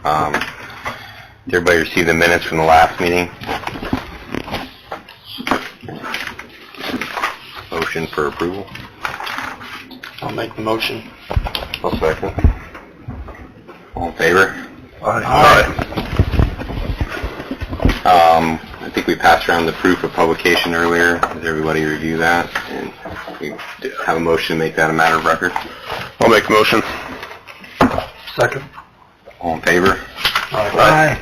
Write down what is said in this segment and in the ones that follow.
Did everybody receive the minutes from the last meeting? Motion for approval? I'll make the motion. I'll second. All in favor? Aye. I think we passed around the proof of publication earlier. Did everybody review that? And we have a motion to make that a matter of record. I'll make the motion. Second. All in favor? Aye.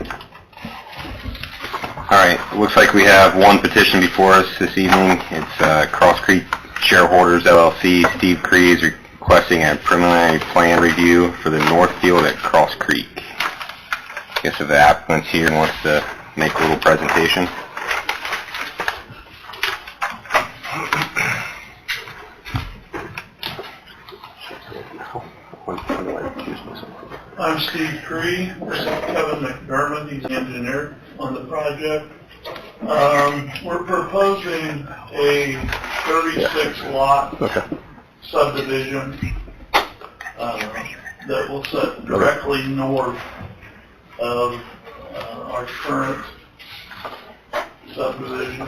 All right. Looks like we have one petition before us this evening. It's Cross Creek Shareholders LLC. Steve Cree is requesting a preliminary plan review for the north field at Cross Creek. I guess if the applicant's here and wants to make a little presentation. I'm Steve Cree. This is Kevin McDermott. He's the engineer on the project. We're proposing a 36-lot subdivision that will sit directly north of our current subdivision.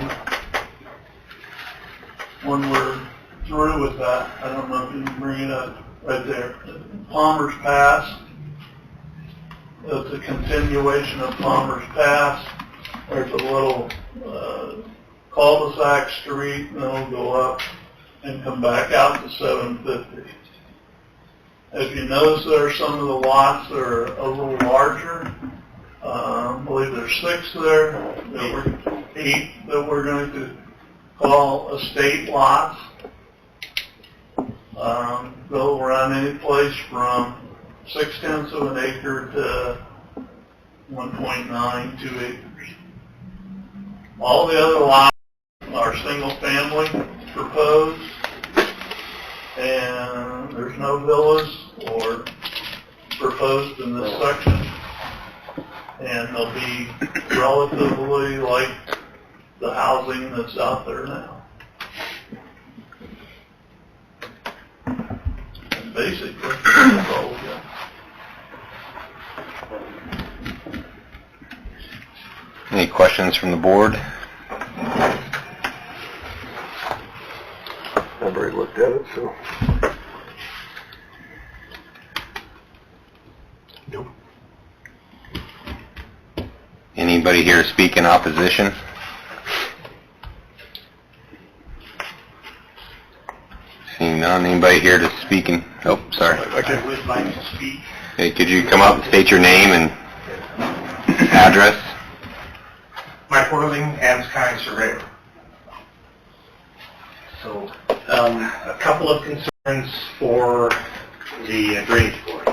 When we're through with that, I don't know if you can bring it up right there. Palmer's Pass. It's a continuation of Palmer's Pass. There's a little cul-de-sac street, and then we'll go up and come back out to 750. As you notice, there are some of the lots that are a little larger. I believe there's 6 there, 8 that we're going to call estate lots. They'll run any place from 0.6 of an acre to 1.9, 2 acres. All the other lots are single family proposed, and there's no villas or proposed in this section, and they'll be relatively like the housing that's out there now. And basically, that's all we got. Any questions from the board? I've already looked at it, so. Nope. Anybody here to speak in opposition? Seeing none. Anybody here to speak in... Oh, sorry. I would like to speak. Hey, could you come up and state your name and address? Mike Whirling, Adams County Surveyor. So, a couple of concerns for the drainage board.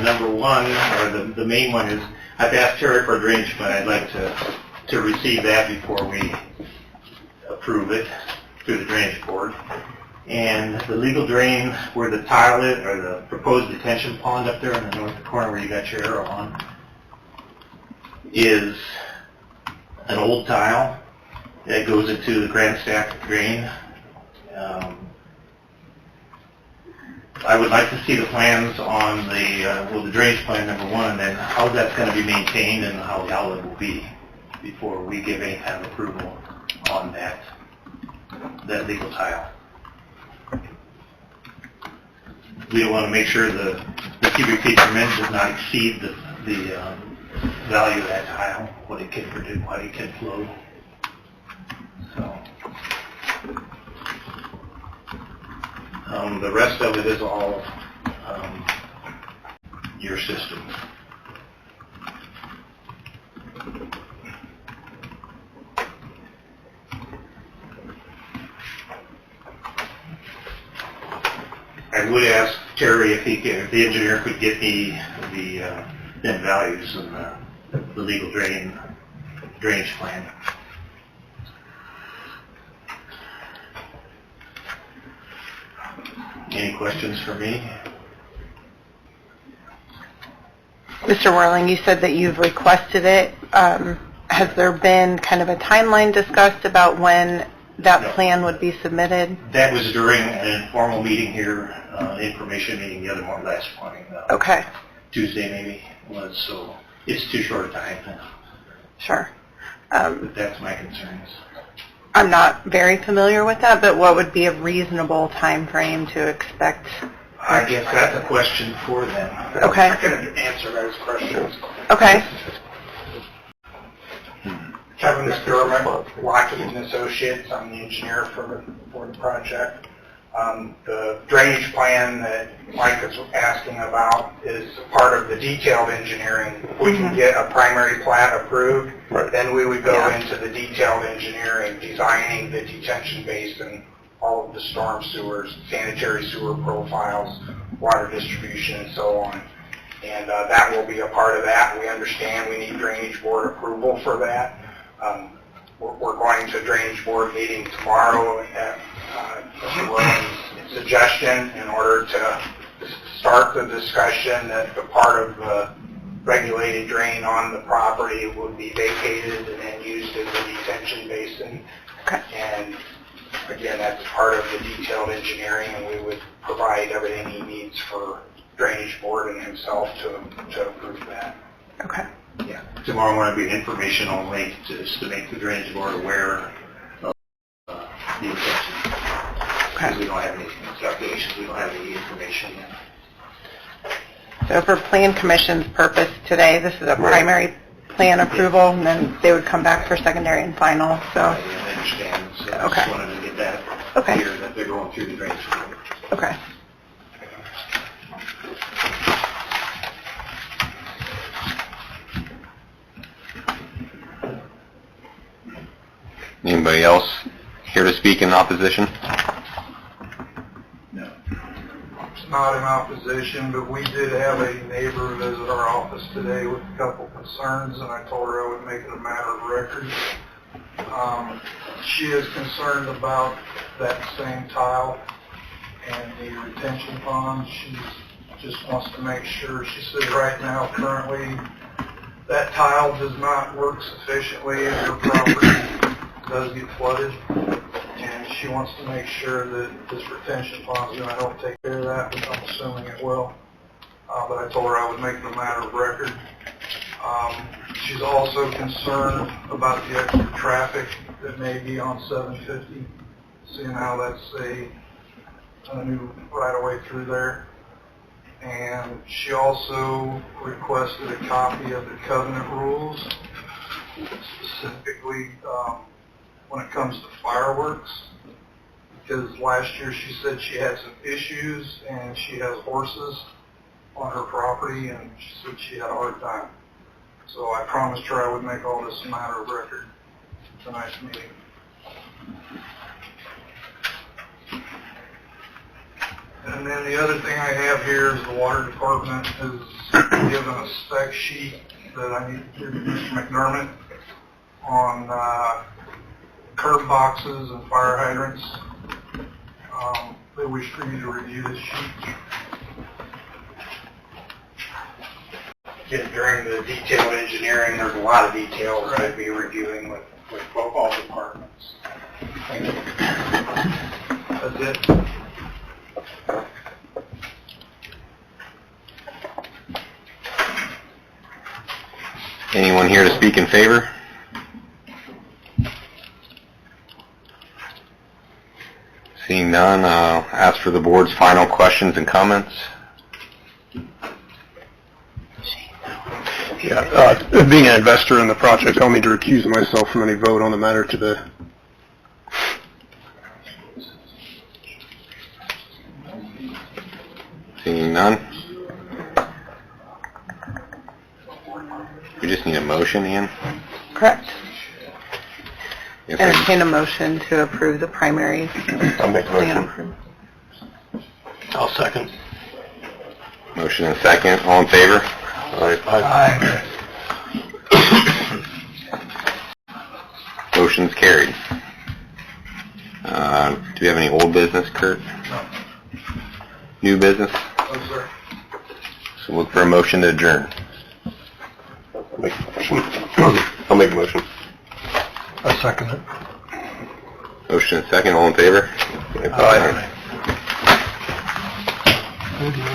Number one, or the main one is, I've asked Terry for a drainage plan. I'd like to receive that before we approve it through the drainage board. And the legal drain where the tile is, or the proposed detention pond up there in the north corner where you got your arrow on, is an old tile that goes into the Grand Stack drain. I would like to see the plans on the drainage plan, number one, and then how that's going to be maintained and how the outlet will be before we give any kind of approval on that legal tile. We want to make sure the cubic feet per minute does not exceed the value of that tile, what it can produce, what it can flow. So, the rest of it is all your system. I would ask Terry if the engineer could get me the net values and the legal drainage plan. Any questions for me? Mr. Whirling, you said that you've requested it. Has there been kind of a timeline discussed about when that plan would be submitted? That was during an informal meeting here, information meeting the other morning, last morning. Okay. Tuesday maybe was, so it's too short a time. Sure. But that's my concerns. I'm not very familiar with that, but what would be a reasonable time frame to expect? I guess that's a question for them. Okay. I can answer those questions. Okay. Kevin McDermott, Lockheed and Associates. I'm the engineer for the project. The drainage plan that Mike is asking about is part of the detailed engineering. If we can get a primary plat approved, then we would go into the detailed engineering, designing the detention basin, all of the storm sewers, sanitary sewer profiles, water distribution, and so on. And that will be a part of that. We understand we need drainage board approval for that. We're going to drainage board meeting tomorrow at Mr. Williams' suggestion in order to start the discussion that the part of the regulated drain on the property would be vacated and then used as a detention basin. Okay. And again, that's part of the detailed engineering, and we would provide everything he needs for drainage board and himself to approve that. Okay. Yeah. Tomorrow I'm going to be information only, just to make the drainage board aware of the intention. Because we don't have any calculations, we don't have any information yet. So for Plan Commission's purpose today, this is a primary plan approval, and then they would come back for secondary and final, so. I understand, so I Okay. just wanted to get that Okay. clear, that they're going through the drainage board. Okay. Anybody else here to speak in opposition? It's not in opposition, but we did have a neighbor visit our office today with a couple concerns, and I told her I would make it a matter of record. She is concerned about that same tile and the retention pond. She just wants to make sure. She says right now, currently, that tile does not work sufficiently, and her property does get flooded. And she wants to make sure that this retention pond is going to help take care of that, which I'm assuming it will. But I told her I would make it a matter of record. She's also concerned about the extra traffic that may be on 750, seeing how that's a new right-of-way through there. And she also requested a copy of the covenant rules, specifically when it comes to fireworks, because last year she said she had some issues and she has horses on her property and she said she had a hard time. So I promised her I would make all this a matter of record at tonight's meeting. And then the other thing I have here is the water department has given a spec sheet that I need to give to Mr. McDermott on curb boxes and fire hydrants. They wish for you to review this sheet. Again, during the detailed engineering, there's a lot of details that I'd be reviewing with all departments. Thank you. That's it. Anyone here to speak in favor? Seeing none, I'll ask for the board's final questions and comments. Yeah, being an investor in the project, I'll need to recuse myself from any vote on the matter today. Seeing none? We just need a motion, Ian? Correct. Yes, I- Entertain a motion to approve the primary I'll make a plan motion. approval. I'll second. Motion and second, all in favor? Aye. Motion's carried. Do we have any old business, Kurt? No. New business? No, sir. So look for a motion to adjourn. I'll make a motion. I second it. Motion and second, all in favor? Aye.